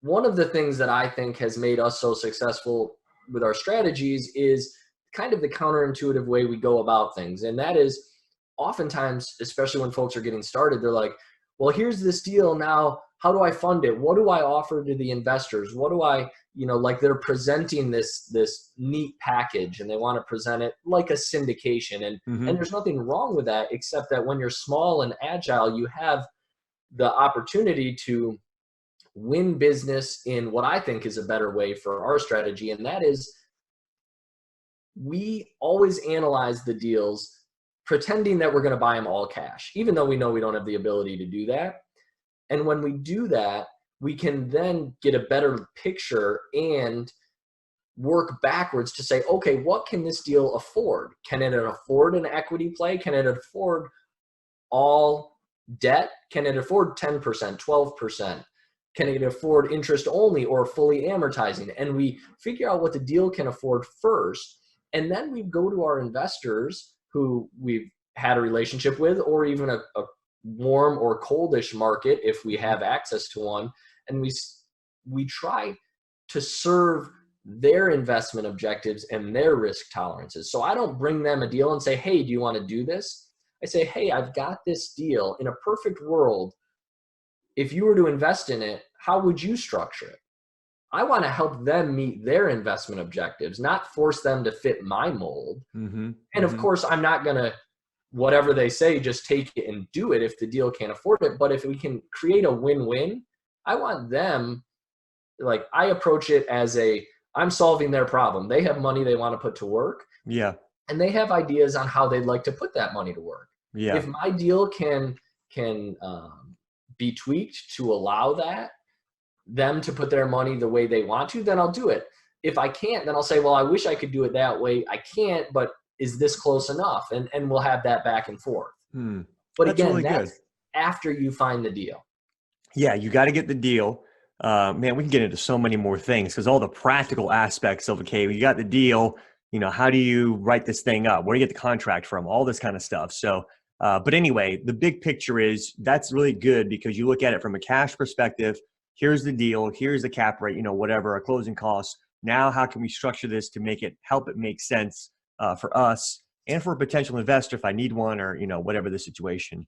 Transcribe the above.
one of the things that I think has made us so successful with our strategies is kind of the counterintuitive way we go about things. And that is oftentimes, especially when folks are getting started, they're like, well, here's this deal. Now, how do I fund it? What do I offer to the investors? What do I, like they're presenting this neat package and they want to present it like a syndication. And Hmm. there's nothing wrong with that, except that when you're small and agile, you have the opportunity to win business in what I think is a better way for our strategy. And that is, we always analyze the deals pretending that we're going to buy them all cash, even though we know we don't have the ability to do that. And when we do that, we can then get a better picture and work backwards to say, okay, what can this deal afford? Can it afford an equity play? Can it afford all debt? Can it afford 10%, 12%? Can it afford interest only or fully amortizing? And we figure out what the deal can afford first. And then we go to our investors who we've had a relationship with, or even a warm or coldish market if we have access to one. And we try to serve their investment objectives and their risk tolerances. So I don't bring them a deal and say, hey, do you want to do this? I say, hey, I've got this deal. In a perfect world, if you were to invest in it, how would you structure it? I want to help them meet their investment objectives, not force them to fit my mold. Hmm. And of Hmm. course, I'm not going to, whatever they say, just take it and do it if the deal can't afford it. But if we can create a win-win, I want them, like, I approach it as I'm solving their problem. They have money they want to put to work, Yeah. and they have ideas on how they'd like to put that money to work. Yeah. If my deal can be tweaked to allow them to put their money the way they want to, then I'll do it. If I can't, then I'll say, well, I wish I could do it that way. I can't, but is this close enough? And we'll have that back and forth. Hmm. But That's again, really good. that's after you find the deal. Yeah, you got to get the deal. Man, we can get into so many more things because all the practical aspects of, okay, you got the deal, how do you write this thing up? Where do you get the contract from? All this kind of stuff. So, but anyway, the big picture is that's really good because you look at it from a cash perspective. Here's the deal. Here's the cap rate, whatever, our closing costs. Now, how can we structure this to help it make sense for us and for a potential investor if I need one or, whatever the situation